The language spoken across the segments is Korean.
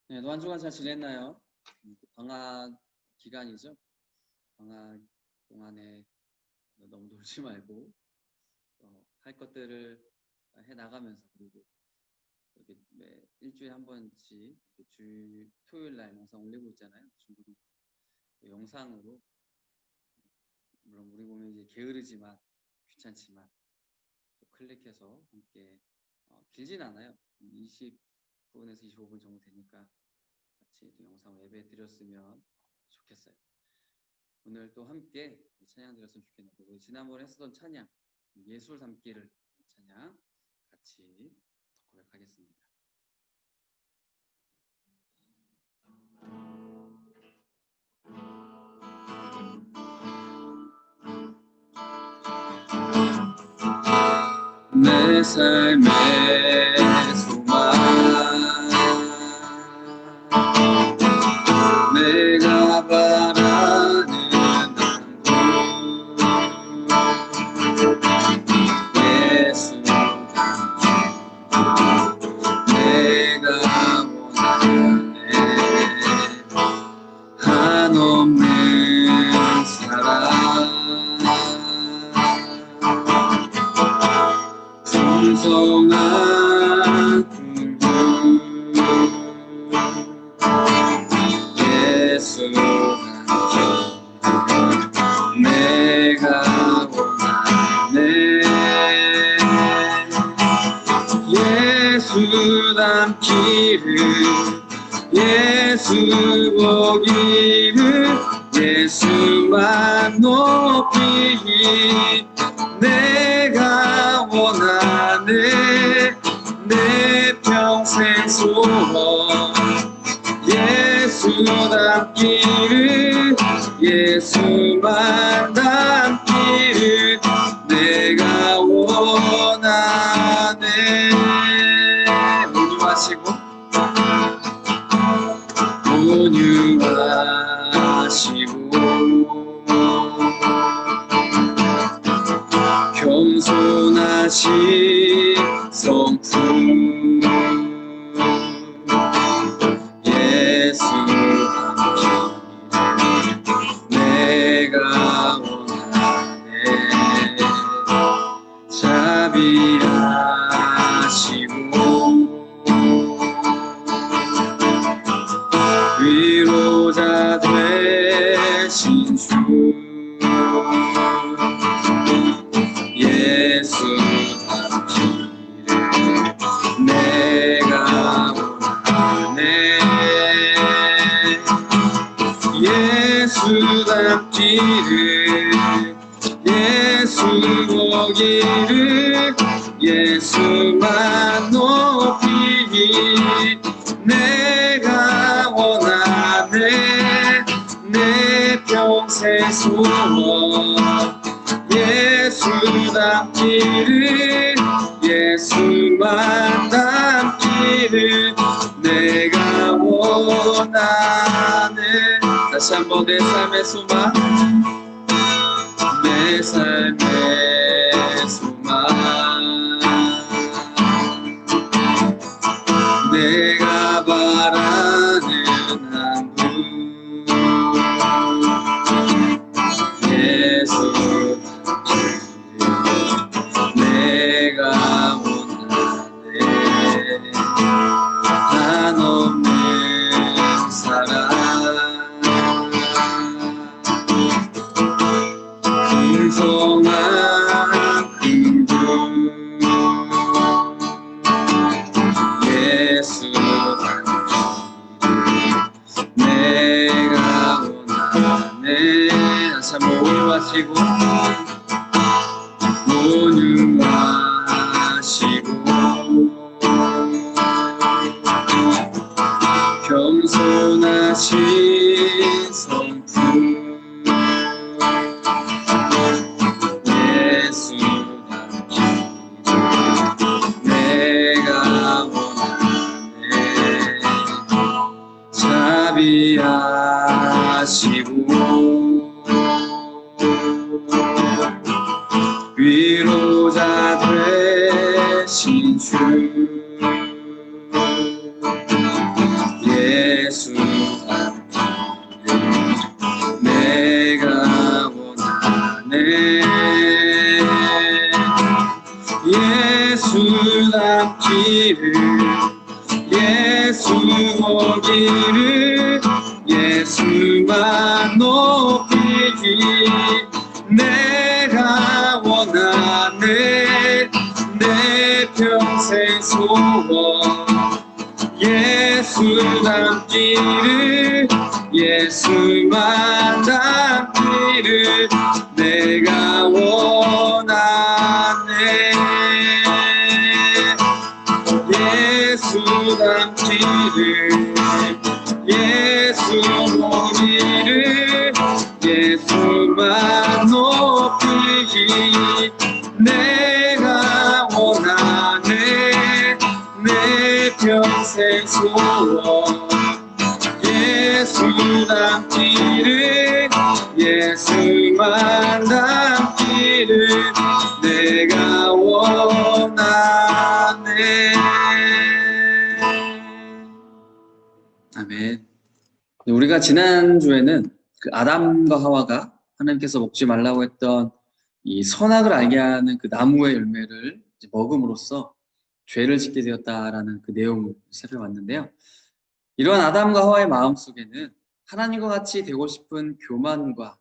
네, 한 주간 잘 지냈나요? 방학 기간이죠. 방학 동안에 너무 놀지 말고 할 것들을 해 나가면서, 그리고 이렇게 일주일에 한 번씩 토요일 날 영상 올리고 있잖아요. 중국 영상으로, 물론 우리 보면 이제 게으르지만 귀찮지만 또 클릭해서 함께, 길진 않아요. 20분에서 25분 정도 되니까 같이 또 영상 예배 드렸으면 좋겠어요. 오늘 또 함께 찬양 드렸으면 좋겠는데, 우리 지난번에 했었던 찬양, 예술 담기를 찬양 같이 고백하겠습니다. 내 삶의 소망, 내가 바라는 예수, 내가 원하네 한없는 사랑, 풍성한 궁극, 예수 내가 원하네 예수 담기를, 예수 보기를, 예수만 높이 내가 원하네 내 평생 소원, 예수 담기를, 예수만 담기를 내가 원하네. 온유하시고 온유하시고 겸손하신 성품, 예수 내가 원하네 자비하시고 위로자 되신 주, 예수 담기를 내가 원하네 예수 담기를, 예수 보기를, 예수만 높이 내가 원하네 내 평생 소원, 예수 담기를, 예수만 담기를 내가 원하네. 다시 한번 내 삶의 소망, 내 삶의 소망, 내가 바라는 한국, 예수 내가 원하네 한없는 사랑, 풍성한 긍휼, 예수 내가 원하네. 다시 한번 온유하시고 온유하시고 겸손하신 성품, 예수 내가 원하네 자비하시고 위로자 되신 주, 오기를 예수만 높이기 내가 원하네 내 평생 소원 예수 닮기를 예수만 닮기를 내가 원하네 예수 닮기를 예수 보기를 예수만 높이기 내가 원하네 내 평생 소원 예수 닮기를 예수만 닮기를 내가 원하네. 아멘. 우리가 지난주에는 그 아담과 하와가 하나님께서 먹지 말라고 했던 이 선악을 알게 하는 그 나무의 열매를 먹음으로써 죄를 짓게 되었다라는 그 내용을 살펴봤는데요. 이러한 아담과 하와의 마음속에는 하나님과 같이 되고 싶은 교만과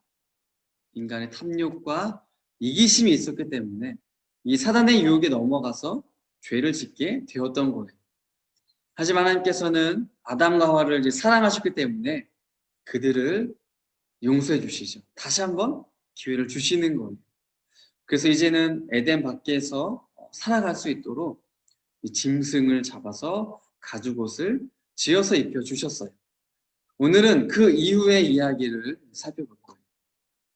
인간의 탐욕과 이기심이 있었기 때문에 이 사단의 유혹에 넘어가서 죄를 짓게 되었던 거예요. 하지만 하나님께서는 아담과 하와를 이제 사랑하셨기 때문에 그들을 용서해 주시죠. 다시 한번 기회를 주시는 거예요. 그래서 이제는 에덴 밖에서 살아갈 수 있도록 짐승을 잡아서 가죽옷을 지어서 입혀주셨어요. 오늘은 그 이후의 이야기를 살펴볼 거예요.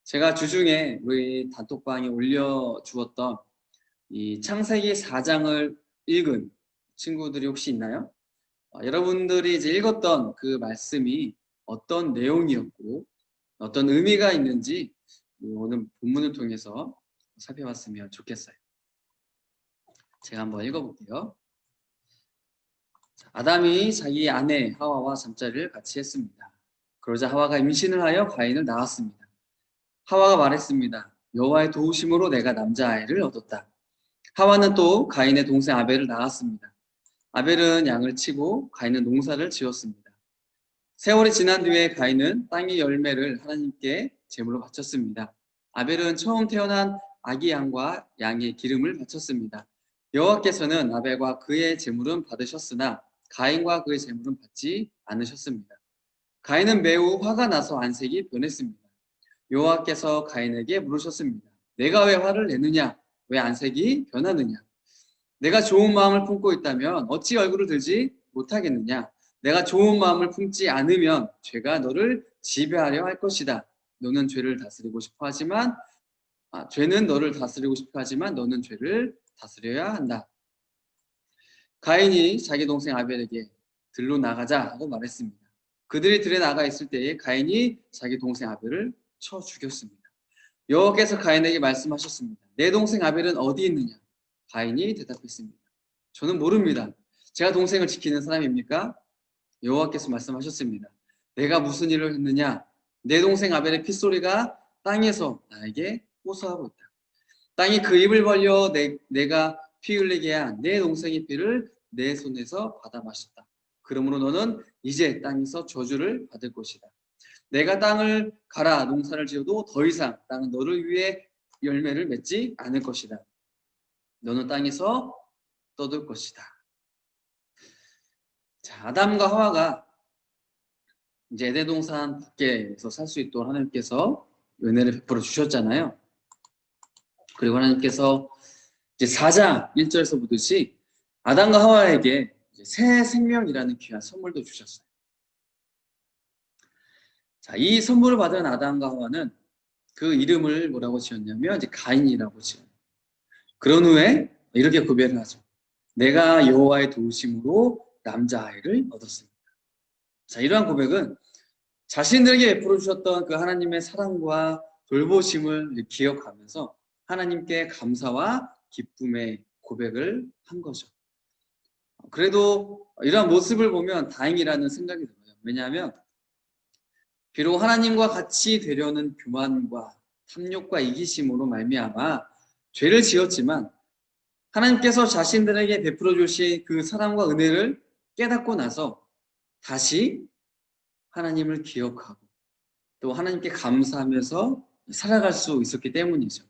제가 주중에 우리 단톡방에 올려주었던 이 창세기 4장을 읽은 친구들이 혹시 있나요? 여러분들이 이제 읽었던 그 말씀이 어떤 내용이었고 어떤 의미가 있는지 오늘 본문을 통해서 살펴봤으면 좋겠어요. 제가 한번 읽어볼게요. 아담이 자기 아내 하와와 잠자리를 같이 했습니다. 그러자 하와가 임신을 하여 가인을 낳았습니다. 하와가 말했습니다. 여호와의 도우심으로 내가 남자아이를 얻었다. 하와는 또 가인의 동생 아벨을 낳았습니다. 아벨은 양을 치고 가인은 농사를 지었습니다. 세월이 지난 뒤에 가인은 땅의 열매를 하나님께 제물로 바쳤습니다. 아벨은 처음 태어난 아기 양과 양의 기름을 바쳤습니다. 여호와께서는 아벨과 그의 제물은 받으셨으나 가인과 그의 제물은 받지 않으셨습니다. 가인은 매우 화가 나서 안색이 변했습니다. 여호와께서 가인에게 물으셨습니다. 내가 왜 화를 내느냐? 왜 안색이 변하느냐? 내가 좋은 마음을 품고 있다면 어찌 얼굴을 들지 못하겠느냐? 내가 좋은 마음을 품지 않으면 죄가 너를 지배하려 할 것이다. 너는 죄를 다스리고 싶어 하지만 죄는 너를 다스리고 싶어 하지만 너는 죄를 다스려야 한다. 가인이 자기 동생 아벨에게 들로 나가자 하고 말했습니다. 그들이 들에 나가 있을 때에 가인이 자기 동생 아벨을 쳐 죽였습니다. 여호와께서 가인에게 말씀하셨습니다. 내 동생 아벨은 어디 있느냐? 가인이 대답했습니다. 저는 모릅니다. 제가 동생을 지키는 사람입니까? 여호와께서 말씀하셨습니다. 내가 무슨 일을 했느냐? 내 동생 아벨의 핏소리가 땅에서 나에게 호소하고 있다. 땅이 그 입을 벌려 내가 피 흘리게 한 내 동생의 피를 내 손에서 받아 마셨다. 그러므로 너는 이제 땅에서 저주를 받을 것이다. 내가 땅을 갈아 농사를 지어도 더 이상 땅은 너를 위해 열매를 맺지 않을 것이다. 너는 땅에서 떠들 것이다. 자, 아담과 하와가 이제 에덴 동산 밖에서 살 수 있도록 하나님께서 은혜를 베풀어 주셨잖아요. 그리고 하나님께서 이제 4장 1절에서 보듯이 아담과 하와에게 새 생명이라는 귀한 선물도 주셨어요. 자, 이 선물을 받은 아담과 하와는 그 이름을 뭐라고 지었냐면 이제 가인이라고 지어요. 그런 후에 이렇게 고백을 하죠. 내가 여호와의 도우심으로 남자아이를 얻었습니다. 자, 이러한 고백은 자신들에게 베풀어 주셨던 그 하나님의 사랑과 돌보심을 기억하면서 하나님께 감사와 기쁨의 고백을 한 거죠. 그래도 이러한 모습을 보면 다행이라는 생각이 들어요. 왜냐하면 비록 하나님과 같이 되려는 교만과 탐욕과 이기심으로 말미암아 죄를 지었지만 하나님께서 자신들에게 베풀어 주신 그 사랑과 은혜를 깨닫고 나서 다시 하나님을 기억하고 또 하나님께 감사하면서 살아갈 수 있었기 때문이죠.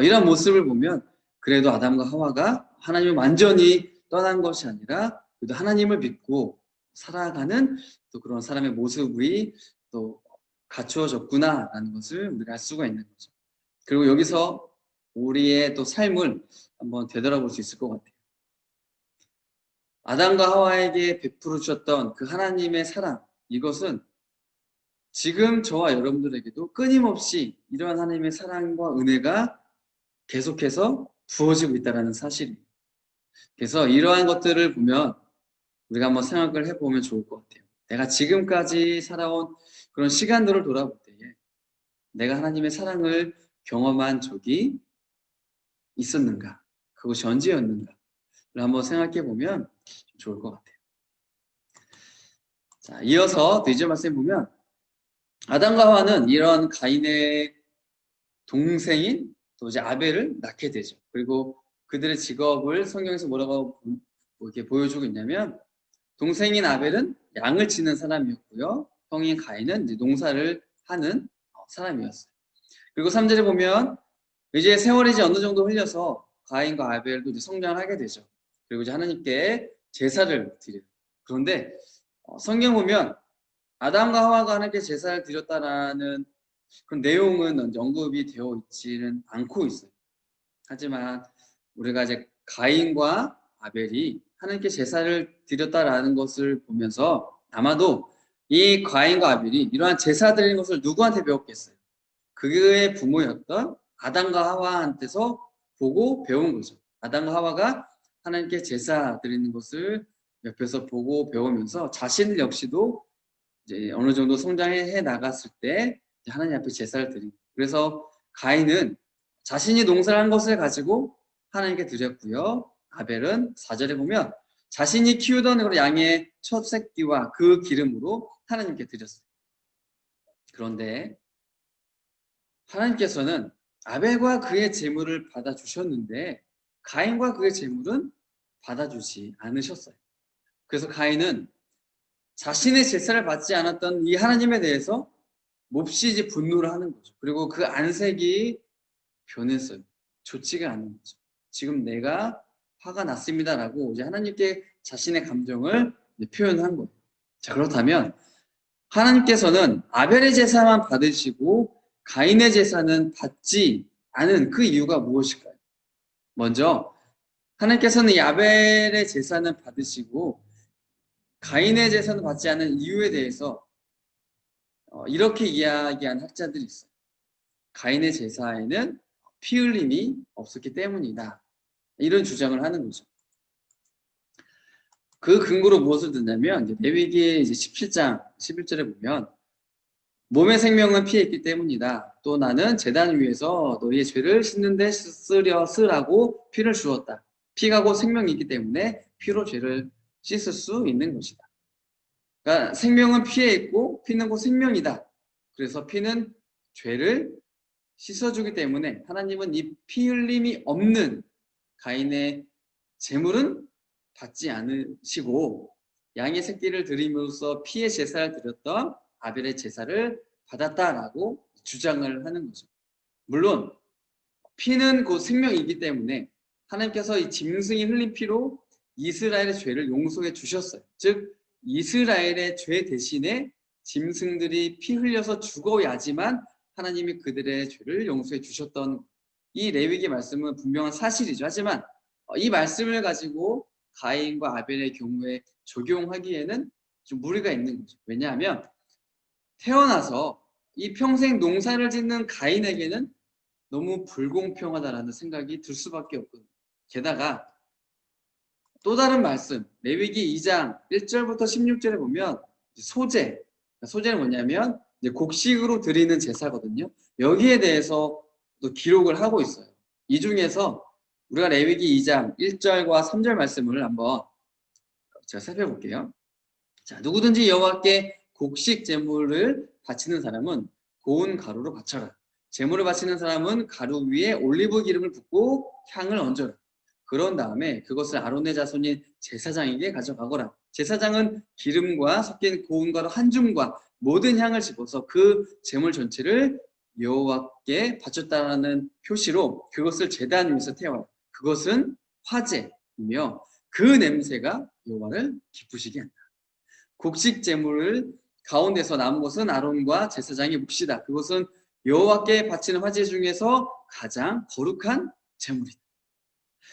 이런 모습을 보면 그래도 아담과 하와가 하나님을 완전히 떠난 것이 아니라 그래도 하나님을 믿고 살아가는 또 그런 사람의 모습이 또 갖추어졌구나라는 것을 우리가 알 수가 있는 거죠. 그리고 여기서 우리의 또 삶을 한번 되돌아볼 수 있을 것 같아요. 아담과 하와에게 베풀어 주셨던 그 하나님의 사랑, 이것은 지금 저와 여러분들에게도 끊임없이 이러한 하나님의 사랑과 은혜가 계속해서 부어지고 있다는 사실입니다. 그래서 이러한 것들을 보면 우리가 한번 생각을 해보면 좋을 것 같아요. 내가 지금까지 살아온 그런 시간들을 돌아볼 때에 내가 하나님의 사랑을 경험한 적이 있었는가? 그것이 언제였는가? 를 한번 생각해 보면 좋을 것 같아요. 자, 이어서 2절 말씀 보면 아담과 하와는 이런 가인의 동생인 또 이제 아벨을 낳게 되죠. 그리고 그들의 직업을 성경에서 뭐라고 이렇게 보여주고 있냐면 동생인 아벨은 양을 치는 사람이었고요. 형인 가인은 이제 농사를 하는 사람이었어요. 그리고 3절에 보면 이제 세월이 이제 어느 정도 흘려서 가인과 아벨도 이제 성장을 하게 되죠. 그리고 이제 하나님께 제사를 드려요. 그런데 성경 보면 아담과 하와가 하나님께 제사를 드렸다라는 그런 내용은 언급이 되어 있지는 않고 있어요. 하지만 우리가 이제 가인과 아벨이 하나님께 제사를 드렸다라는 것을 보면서 아마도 이 가인과 아벨이 이러한 제사 드리는 것을 누구한테 배웠겠어요? 그의 부모였던 아담과 하와한테서 보고 배운 거죠. 아담과 하와가 하나님께 제사 드리는 것을 옆에서 보고 배우면서 자신 역시도 이제 어느 정도 성장해 나갔을 때 하나님 앞에 제사를 드리고, 그래서 가인은 자신이 농사를 한 것을 가지고 하나님께 드렸고요. 아벨은 4절에 보면 자신이 키우던 그런 양의 첫 새끼와 그 기름으로 하나님께 드렸어요. 그런데 하나님께서는 아벨과 그의 제물을 받아주셨는데 가인과 그의 제물은 받아주지 않으셨어요. 그래서 가인은 자신의 제사를 받지 않았던 이 하나님에 대해서 몹시 이제 분노를 하는 거죠. 그리고 그 안색이 변했어요. 좋지가 않은 거죠. 지금 내가 화가 났습니다라고 이제 하나님께 자신의 감정을 표현한 거예요. 자, 그렇다면 하나님께서는 아벨의 제사만 받으시고 가인의 제사는 받지 않은 그 이유가 무엇일까요? 먼저 하나님께서는 이 아벨의 제사는 받으시고 가인의 제사는 받지 않은 이유에 대해서 이렇게 이야기한 학자들이 있어요. 가인의 제사에는 피 흘림이 없었기 때문이다. 이런 주장을 하는 거죠. 그 근거로 무엇을 듣냐면 레위기 이제 17장 11절에 보면 몸의 생명은 피에 있기 때문이다. 또 나는 제단 위에서 너희의 죄를 씻는 데 쓰라고 피를 주었다. 피가 곧 생명이 있기 때문에 피로 죄를 씻을 수 있는 것이다. 그러니까 생명은 피에 있고 피는 곧 생명이다. 그래서 피는 죄를 씻어주기 때문에 하나님은 이 피 흘림이 없는 가인의 제물은 받지 않으시고 양의 새끼를 드림으로써 피의 제사를 드렸던 아벨의 제사를 받았다라고 주장을 하는 거죠. 물론 피는 곧 생명이기 때문에 하나님께서 이 짐승이 흘린 피로 이스라엘의 죄를 용서해 주셨어요. 즉 이스라엘의 죄 대신에 짐승들이 피 흘려서 죽어야지만 하나님이 그들의 죄를 용서해 주셨던 이 레위기 말씀은 분명한 사실이죠. 하지만 이 말씀을 가지고 가인과 아벨의 경우에 적용하기에는 좀 무리가 있는 거죠. 왜냐하면 태어나서 이 평생 농사를 짓는 가인에게는 너무 불공평하다라는 생각이 들 수밖에 없거든요. 게다가 또 다른 말씀, 레위기 2장 1절부터 16절에 보면 소제는 뭐냐면 이제 곡식으로 드리는 제사거든요. 여기에 대해서 또 기록을 하고 있어요. 이 중에서 우리가 레위기 2장 1절과 3절 말씀을 한번 제가 살펴볼게요. 자, 누구든지 여호와께 곡식 제물을 바치는 사람은 고운 가루로 바쳐라. 제물을 바치는 사람은 가루 위에 올리브 기름을 붓고 향을 얹어라. 그런 다음에 그것을 아론의 자손인 제사장에게 가져가거라. 제사장은 기름과 섞인 고운 가루 한 줌과 모든 향을 집어서 그 제물 전체를 여호와께 바쳤다라는 표시로 그것을 제단 위에서 태워요. 그것은 화제이며 그 냄새가 여호와를 기쁘시게 한다. 곡식 제물을 가운데서 남은 것은 아론과 제사장의 몫이다. 그것은 여호와께 바치는 화제 중에서 가장 거룩한 제물이다.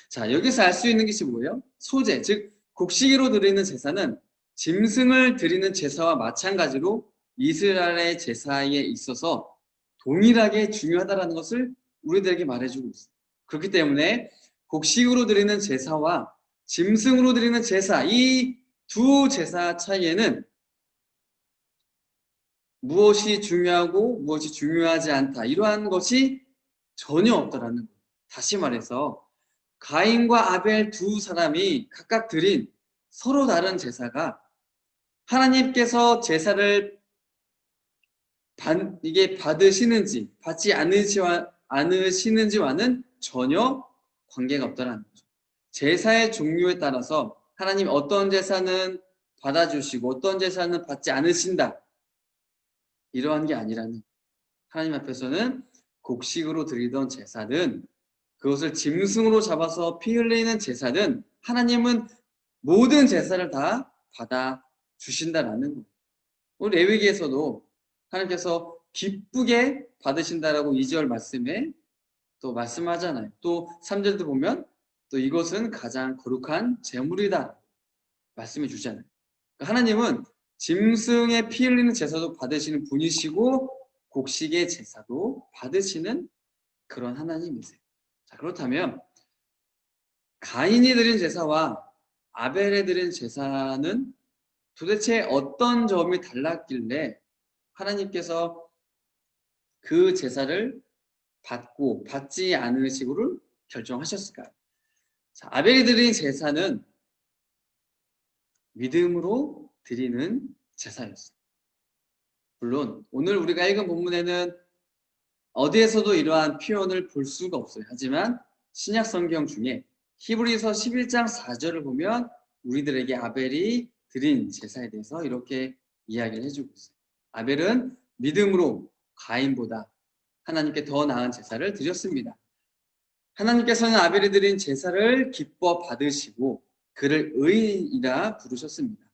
자, 여기서 알 수 있는 것이 뭐예요? 소제, 즉 곡식으로 드리는 제사는 짐승을 드리는 제사와 마찬가지로 이스라엘의 제사에 있어서 동일하게 중요하다는 것을 우리들에게 말해주고 있어요. 그렇기 때문에 곡식으로 드리는 제사와 짐승으로 드리는 제사, 이 두 제사 차이에는 무엇이 중요하고 무엇이 중요하지 않다, 이러한 것이 전혀 없다라는 거예요. 다시 말해서 가인과 아벨 두 사람이 각각 드린 서로 다른 제사가 하나님께서 제사를 이게 받으시는지 받지 않으시는지와는 전혀 관계가 없다라는 거죠. 제사의 종류에 따라서 하나님 어떤 제사는 받아주시고 어떤 제사는 받지 않으신다, 이러한 게 아니라는, 하나님 앞에서는 곡식으로 드리던 제사든 그것을 짐승으로 잡아서 피 흘리는 제사든 하나님은 모든 제사를 다 받아주신다라는 거예요. 우리 레위기에서도 하나님께서 기쁘게 받으신다라고 2절 말씀에 또 말씀하잖아요. 또 3절도 보면 또 이것은 가장 거룩한 제물이다 말씀해 주잖아요. 그러니까 하나님은 짐승의 피 흘리는 제사도 받으시는 분이시고 곡식의 제사도 받으시는 그런 하나님이세요. 자, 그렇다면 가인이 드린 제사와 아벨이 드린 제사는 도대체 어떤 점이 달랐길래 하나님께서 그 제사를 받고 받지 않으시고를 결정하셨을까요? 자, 아벨이 드린 제사는 믿음으로 드리는 제사였어요. 물론 오늘 우리가 읽은 본문에는 어디에서도 이러한 표현을 볼 수가 없어요. 하지만 신약 성경 중에 히브리서 11장 4절을 보면 우리들에게 아벨이 드린 제사에 대해서 이렇게 이야기를 해주고 있어요. 아벨은 믿음으로 가인보다 하나님께 더 나은 제사를 드렸습니다. 하나님께서는 아벨이 드린 제사를 기뻐 받으시고 그를 의인이라 부르셨습니다.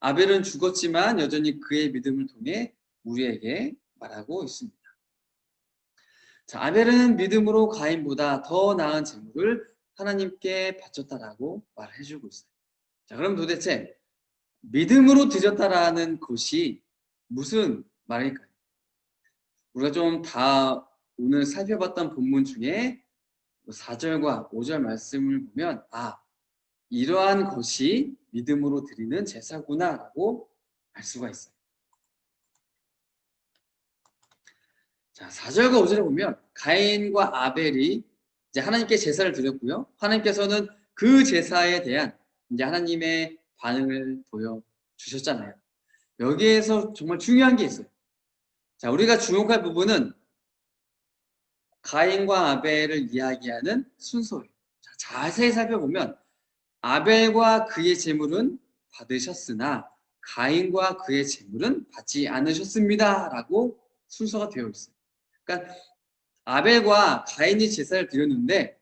아벨은 죽었지만 여전히 그의 믿음을 통해 우리에게 말하고 있습니다. 자, 아벨은 믿음으로 가인보다 더 나은 제물을 하나님께 바쳤다라고 말을 해주고 있어요. 자, 그럼 도대체 믿음으로 드렸다라는 것이 무슨 말일까요? 우리가 좀 다 오늘 살펴봤던 본문 중에 4절과 5절 말씀을 보면 이러한 것이 믿음으로 드리는 제사구나라고 알 수가 있어요. 자, 4절과 5절을 보면 가인과 아벨이 이제 하나님께 제사를 드렸고요. 하나님께서는 그 제사에 대한 이제 하나님의 반응을 보여주셨잖아요. 여기에서 정말 중요한 게 있어요. 자, 우리가 주목할 부분은 가인과 아벨을 이야기하는 순서예요. 자, 자세히 살펴보면 아벨과 그의 제물은 받으셨으나 가인과 그의 제물은 받지 않으셨습니다 라고 순서가 되어 있어요. 그러니까 아벨과 가인이 제사를 드렸는데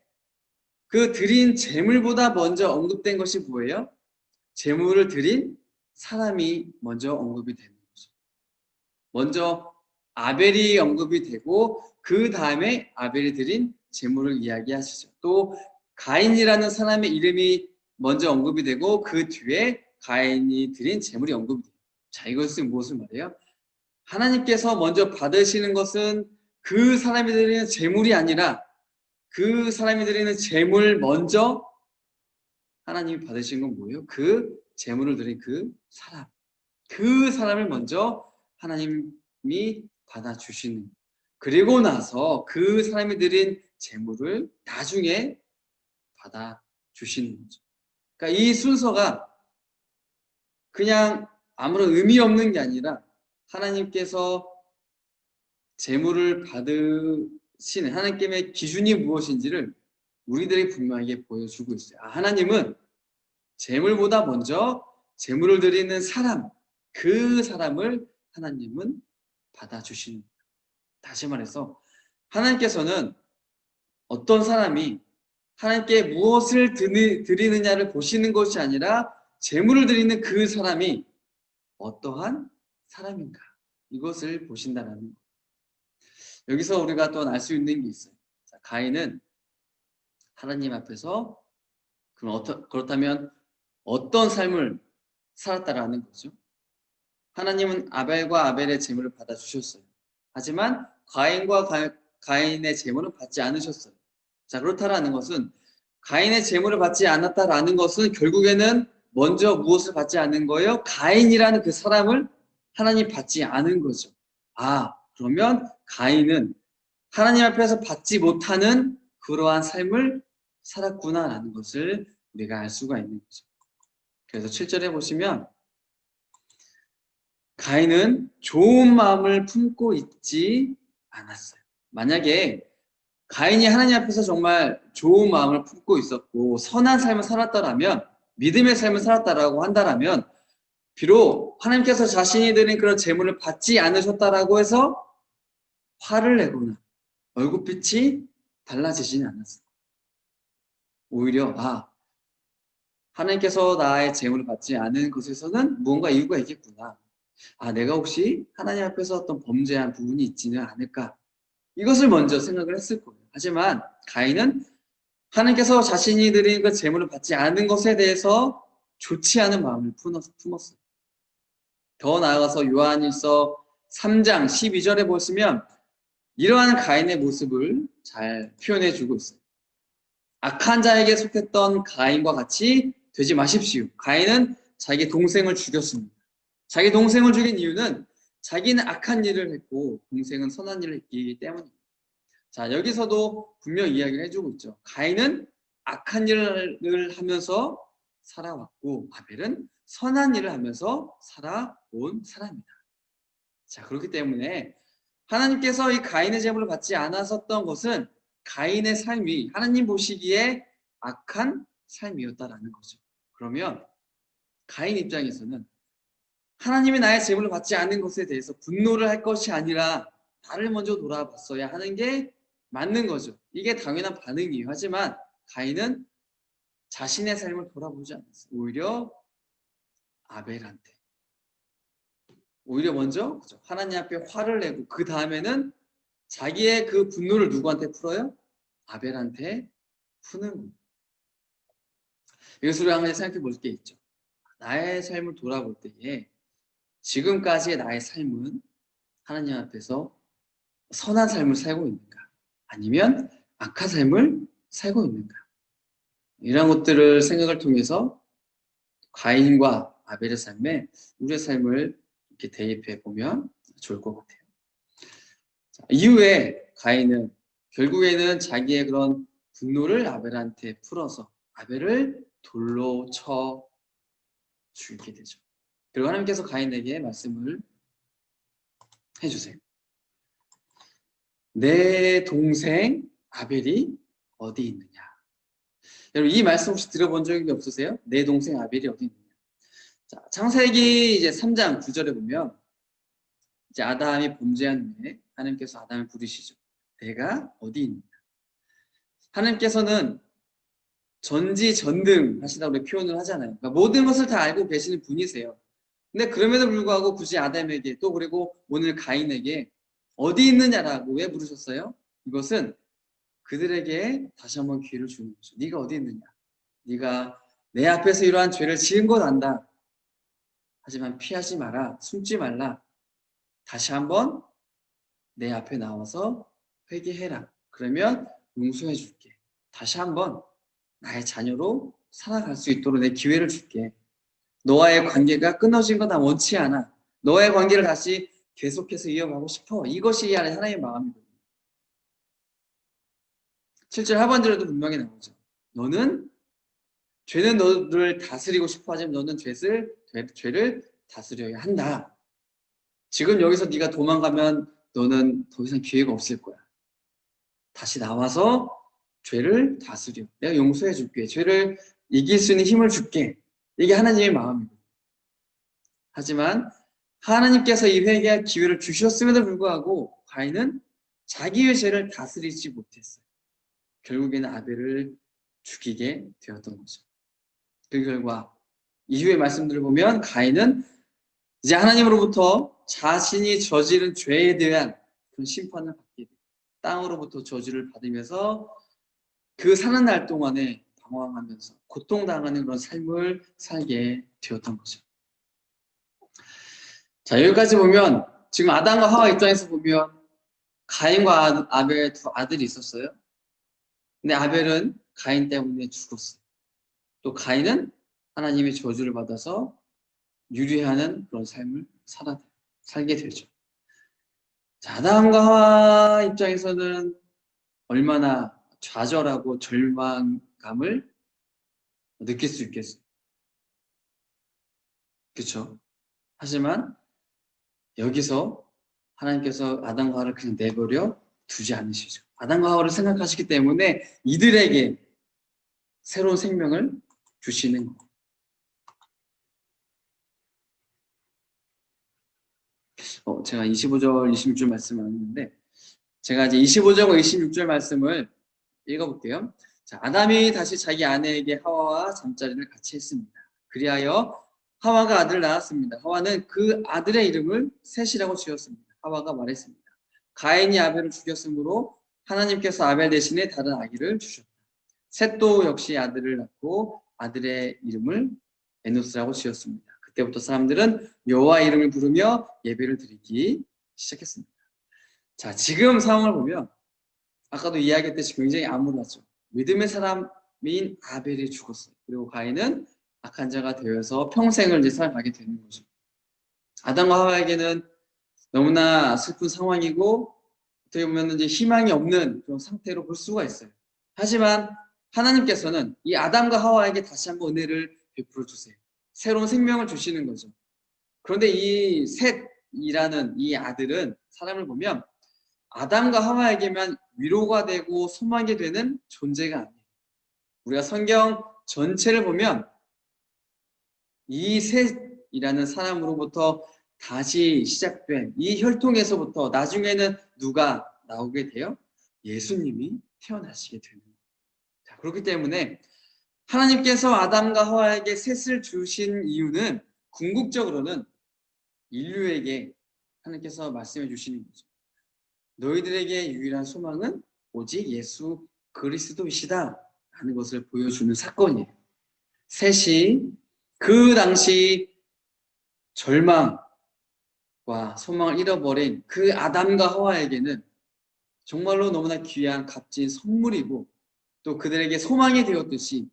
그 드린 제물보다 먼저 언급된 것이 뭐예요? 제물을 드린 사람이 먼저 언급이 되는 거죠. 먼저 아벨이 언급이 되고 그 다음에 아벨이 드린 제물을 이야기하시죠. 또 가인이라는 사람의 이름이 먼저 언급이 되고 그 뒤에 가인이 드린 제물이 언급이 돼요. 자, 이것은 무엇을 말해요? 하나님께서 먼저 받으시는 것은 그 사람이 드리는 제물이 아니라 그 사람이 드리는 제물 먼저 하나님이 받으신 건 뭐예요? 그 제물을 드린 그 사람을 먼저 하나님이 받아주시는, 그리고 나서 그 사람이 드린 제물을 나중에 받아주시는 거죠. 그러니까 이 순서가 그냥 아무런 의미 없는 게 아니라 하나님께서 제물을 받으시는 하나님의 기준이 무엇인지를 우리들이 분명하게 보여주고 있어요. 하나님은 재물보다 먼저 재물을 드리는 사람, 그 사람을 하나님은 받아주시는 거예요. 다시 말해서 하나님께서는 어떤 사람이 하나님께 무엇을 드리느냐를 보시는 것이 아니라 재물을 드리는 그 사람이 어떠한 사람인가, 이것을 보신다는 거예요. 여기서 우리가 또 알 수 있는 게 있어요. 자, 가인은 하나님 앞에서 그렇다면 어떤 삶을 살았다라는 거죠. 하나님은 아벨과 아벨의 제물을 받아주셨어요. 하지만 가인의 제물은 받지 않으셨어요. 자, 그렇다라는 것은 가인의 제물을 받지 않았다라는 것은 결국에는 먼저 무엇을 받지 않는 거예요? 가인이라는 그 사람을 하나님 받지 않은 거죠. 그러면 가인은 하나님 앞에서 받지 못하는 그러한 삶을 살았구나라는 것을 우리가 알 수가 있는 거죠. 그래서 7절에 보시면 가인은 좋은 마음을 품고 있지 않았어요. 만약에 가인이 하나님 앞에서 정말 좋은 마음을 품고 있었고 선한 삶을 살았다라면, 믿음의 삶을 살았다라고 한다라면, 비록 하나님께서 자신이 드린 그런 재물을 받지 않으셨다라고 해서 화를 내거나 얼굴빛이 달라지지는 않았어요. 오히려 하나님께서 나의 재물을 받지 않은 것에서는 무언가 이유가 있겠구나. 내가 혹시 하나님 앞에서 어떤 범죄한 부분이 있지는 않을까? 이것을 먼저 생각을 했을 거예요. 하지만 가인은 하나님께서 자신이 드린 그 재물을 받지 않은 것에 대해서 좋지 않은 마음을 품었어요. 더 나아가서 요한일서 3장 12절에 보시면 이러한 가인의 모습을 잘 표현해 주고 있어요. 악한 자에게 속했던 가인과 같이 되지 마십시오. 가인은 자기 동생을 죽였습니다. 자기 동생을 죽인 이유는 자기는 악한 일을 했고 동생은 선한 일을 했기 때문입니다. 자, 여기서도 분명 이야기를 해주고 있죠. 가인은 악한 일을 하면서 살아왔고 아벨은 선한 일을 하면서 살아온 사람이다. 자, 그렇기 때문에 하나님께서 이 가인의 제물을 받지 않았었던 것은 가인의 삶이 하나님 보시기에 악한 삶이었다라는 거죠. 그러면 가인 입장에서는 하나님이 나의 제물을 받지 않는 것에 대해서 분노를 할 것이 아니라 나를 먼저 돌아봤어야 하는 게 맞는 거죠. 이게 당연한 반응이에요. 하지만 가인은 자신의 삶을 돌아보지 않았어요. 오히려 아벨한테, 오히려 먼저 하나님 앞에 화를 내고 그 다음에는 자기의 그 분노를 누구한테 풀어요? 아벨한테 푸는 거예요. 이것으로 한 가지 생각해 볼 게 있죠. 나의 삶을 돌아볼 때에 지금까지의 나의 삶은 하나님 앞에서 선한 삶을 살고 있는가? 아니면 악한 삶을 살고 있는가? 이런 것들을 생각을 통해서 가인과 아벨의 삶에 우리의 삶을 이렇게 대입해 보면 좋을 것 같아요. 이후에 가인은 결국에는 자기의 그런 분노를 아벨한테 풀어서 아벨을 돌로 쳐 죽이게 되죠. 그리고 하나님께서 가인에게 말씀을 해주세요. 내 동생 아벨이 어디 있느냐? 여러분, 이 말씀 혹시 들어본 적이 없으세요? 내 동생 아벨이 어디 있느냐? 자, 창세기 이제 3장 9절에 보면 이제 아담이 범죄한 후에 하나님께서 아담을 부르시죠. 내가 어디 있느냐? 하나님께서는 전지전능 하시다고 표현을 하잖아요. 그러니까 모든 것을 다 알고 계시는 분이세요. 근데 그럼에도 불구하고 굳이 아담에게 또 그리고 오늘 가인에게 어디 있느냐라고 왜 부르셨어요? 이것은 그들에게 다시 한번 기회를 주는 거죠. 네가 어디 있느냐? 네가 내 앞에서 이러한 죄를 지은 것 안다. 하지만 피하지 마라. 숨지 말라. 다시 한번 내 앞에 나와서 회개해라. 그러면 용서해 줄게. 다시 한번 나의 자녀로 살아갈 수 있도록 내 기회를 줄게. 너와의 관계가 끊어진 거 나 원치 않아. 너의 관계를 다시 계속해서 이어가고 싶어. 이것이 하나님의 마음이거든요. 7절 하반절에도 분명히 나오죠. 죄는 너를 다스리고 싶어 하지만 너는 죄를 다스려야 한다. 지금 여기서 네가 도망가면 너는 더 이상 기회가 없을 거야. 다시 나와서 죄를 다스려. 내가 용서해 줄게. 죄를 이길 수 있는 힘을 줄게. 이게 하나님의 마음이고. 하지만 하나님께서 이 회개할 기회를 주셨음에도 불구하고 가인은 자기의 죄를 다스리지 못했어요. 결국에는 아벨을 죽이게 되었던 거죠. 그 결과 이후의 말씀들을 보면 가인은 이제 하나님으로부터 자신이 저지른 죄에 대한 그런 심판을 받게 돼요. 땅으로부터 저주를 받으면서 그 사는 날 동안에 방황하면서 고통당하는 그런 삶을 살게 되었던 거죠. 자, 여기까지 보면 지금 아담과 하와 입장에서 보면 가인과 아벨 두 아들이 있었어요. 근데 아벨은 가인 때문에 죽었어요. 또 가인은 하나님의 저주를 받아서 유리하는 그런 삶을 살게 되죠. 자, 아담과 하와 입장에서는 얼마나 좌절하고 절망감을 느낄 수 있겠어요. 그렇죠? 하지만 여기서 하나님께서 아담과 하와를 그냥 내버려 두지 않으시죠. 아담과 하와를 생각하시기 때문에 이들에게 새로운 생명을 주시는 거예요. 제가 25절, 26절 말씀을 했는데 제가 이제 25절과 26절 말씀을 읽어볼게요. 자, 아담이 다시 자기 아내에게 하와와 잠자리를 같이 했습니다. 그리하여 하와가 아들을 낳았습니다. 하와는 그 아들의 이름을 셋이라고 지었습니다. 하와가 말했습니다. 가인이 아벨을 죽였으므로 하나님께서 아벨 대신에 다른 아기를 주셨다. 셋도 역시 아들을 낳고 아들의 이름을 에노스라고 지었습니다. 그때부터 사람들은 여호와 이름을 부르며 예배를 드리기 시작했습니다. 자, 지금 상황을 보면 아까도 이야기했듯이 굉장히 암울하죠. 믿음의 사람인 아벨이 죽었어요. 그리고 가인은 악한 자가 되어서 평생을 이제 살아가게 되는 거죠. 아담과 하와에게는 너무나 슬픈 상황이고 어떻게 보면 이제 희망이 없는 그런 상태로 볼 수가 있어요. 하지만 하나님께서는 이 아담과 하와에게 다시 한번 은혜를 베풀어 주세요. 새로운 생명을 주시는 거죠. 그런데 이 셋이라는 이 아들은 사람을 보면 아담과 하와에게만 위로가 되고 소망이 되는 존재가 아니에요. 우리가 성경 전체를 보면 이 셋이라는 사람으로부터 다시 시작된 이 혈통에서부터 나중에는 누가 나오게 돼요? 예수님이 태어나시게 되는 거예요. 자, 그렇기 때문에 하나님께서 아담과 하와에게 셋을 주신 이유는 궁극적으로는 인류에게 하나님께서 말씀해 주시는 거죠. 너희들에게 유일한 소망은 오직 예수 그리스도이시다 하는 것을 보여주는 사건이에요. 셋이 그 당시 절망과 소망을 잃어버린 그 아담과 하와에게는 정말로 너무나 귀한 값진 선물이고 또 그들에게 소망이 되었듯이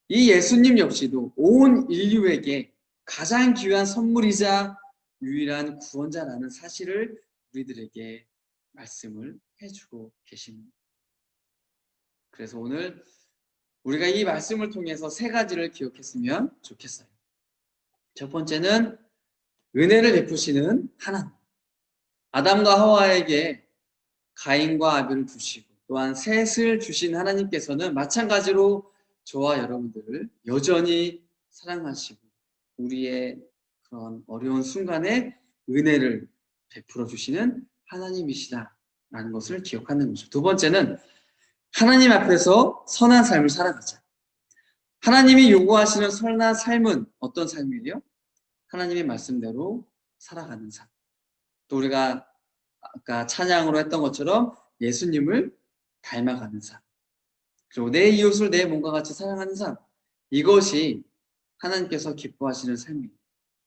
이 예수님 역시도 온 인류에게 가장 귀한 선물이자 유일한 구원자라는 사실을 우리들에게 말씀을 해주고 계십니다. 그래서 오늘 우리가 이 말씀을 통해서 세 가지를 기억했으면 좋겠어요. 첫 번째는 은혜를 베푸시는 하나님. 아담과 하와에게 가인과 아벨을 주시고 또한 셋을 주신 하나님께서는 마찬가지로 저와 여러분들을 여전히 사랑하시고 우리의 그런 어려운 순간에 은혜를 베풀어 주시는 하나님이시다라는 것을 기억하는 거죠. 두 번째는 하나님 앞에서 선한 삶을 살아가자. 하나님이 요구하시는 선한 삶은 어떤 삶이에요? 하나님의 말씀대로 살아가는 삶. 또 우리가 아까 찬양으로 했던 것처럼 예수님을 닮아가는 삶. 그리고 내 이웃을 내 몸과 같이 사랑하는 삶. 이것이 하나님께서 기뻐하시는 삶입니다.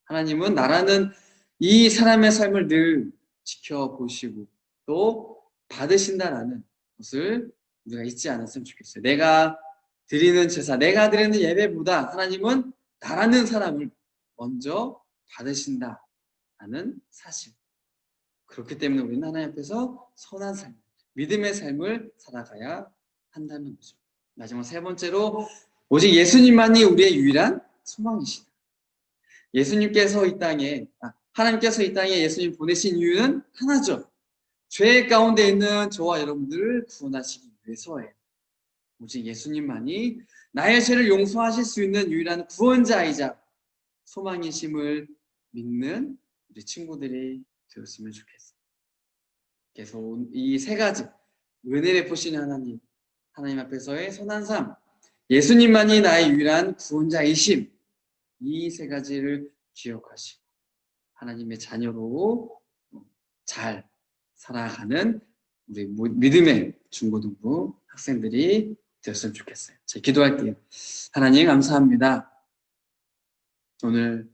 하나님은 나라는 이 사람의 삶을 늘 지켜보시고 또 받으신다라는 것을 우리가 잊지 않았으면 좋겠어요. 내가 드리는 제사, 내가 드리는 예배보다 하나님은 나라는 사람을 먼저 받으신다라는 사실. 그렇기 때문에 우리는 하나님 앞에서 선한 삶, 믿음의 삶을 살아가야 한다는 거죠. 마지막 세 번째로 오직 예수님만이 우리의 유일한 소망이시다. 예수님께서 이 땅에 하나님께서 이 땅에 예수님 보내신 이유는 하나죠. 죄 가운데 있는 저와 여러분들을 구원하시기 위해서예요. 오직 예수님만이 나의 죄를 용서하실 수 있는 유일한 구원자이자 소망이심을 믿는 우리 친구들이 되었으면 좋겠어요. 그래서 이 세 가지, 은혜 베푸시는 하나님, 하나님 앞에서의 선한 삶, 예수님만이 나의 유일한 구원자이심, 이 세 가지를 기억하시고 하나님의 자녀로 잘 살아가는 우리 믿음의 중고등부 학생들이 되었으면 좋겠어요. 제가 기도할게요. 하나님 감사합니다. 오늘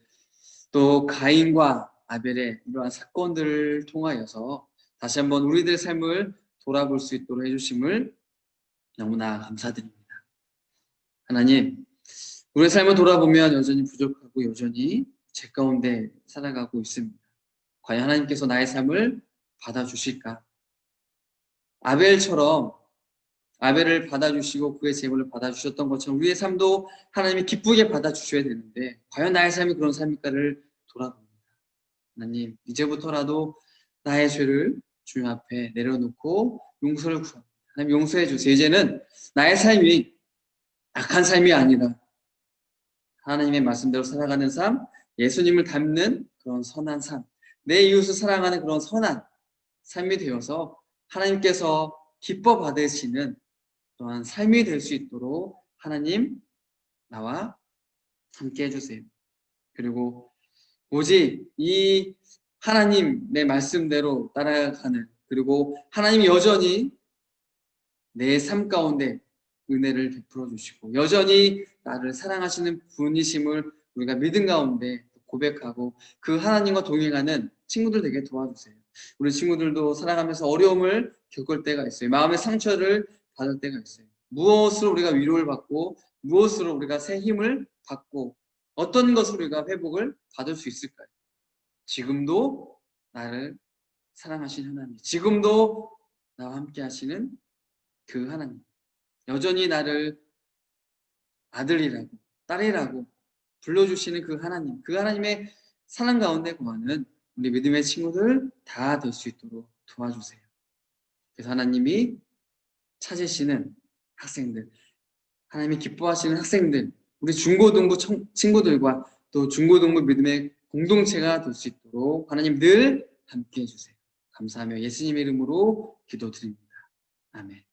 또 가인과 아벨의 이러한 사건들을 통하여서 다시 한번 우리들의 삶을 돌아볼 수 있도록 해주심을 너무나 감사드립니다. 하나님, 우리의 삶을 돌아보면 여전히 부족하고 여전히 죄 가운데 살아가고 있습니다. 과연 하나님께서 나의 삶을 받아주실까? 아벨처럼 아벨을 받아주시고 그의 제물을 받아주셨던 것처럼 우리의 삶도 하나님이 기쁘게 받아주셔야 되는데 과연 나의 삶이 그런 삶일까를 돌아봅니다. 하나님, 이제부터라도 나의 죄를 주님 앞에 내려놓고 용서를 구합니다. 하나님 용서해 주세요. 이제는 나의 삶이 악한 삶이 아니라 하나님의 말씀대로 살아가는 삶, 예수님을 닮는 그런 선한 삶, 내 이웃을 사랑하는 그런 선한 삶이 되어서 하나님께서 기뻐 받으시는 그러한 삶이 될 수 있도록 하나님 나와 함께 해주세요. 그리고 오직 이 하나님의 말씀대로 따라가는, 그리고 하나님이 여전히 내 삶 가운데 은혜를 베풀어 주시고 여전히 나를 사랑하시는 분이심을 우리가 믿음 가운데 고백하고 그 하나님과 동행하는 친구들 되게 도와주세요. 우리 친구들도 살아가면서 어려움을 겪을 때가 있어요. 마음의 상처를 받을 때가 있어요. 무엇으로 우리가 위로를 받고 무엇으로 우리가 새 힘을 받고 어떤 것으로 우리가 회복을 받을 수 있을까요? 지금도 나를 사랑하신 하나님, 지금도 나와 함께 하시는 그 하나님, 여전히 나를 아들이라고 딸이라고 불러주시는 그 하나님, 그 하나님의 사랑 가운데 거하는 우리 믿음의 친구들 다 될 수 있도록 도와주세요. 그래서 하나님이 찾으시는 학생들, 하나님이 기뻐하시는 학생들, 우리 중고등부 친구들과 또 중고등부 믿음의 공동체가 될 수 있도록 하나님 늘 함께 해주세요. 감사하며 예수님의 이름으로 기도드립니다. 아멘.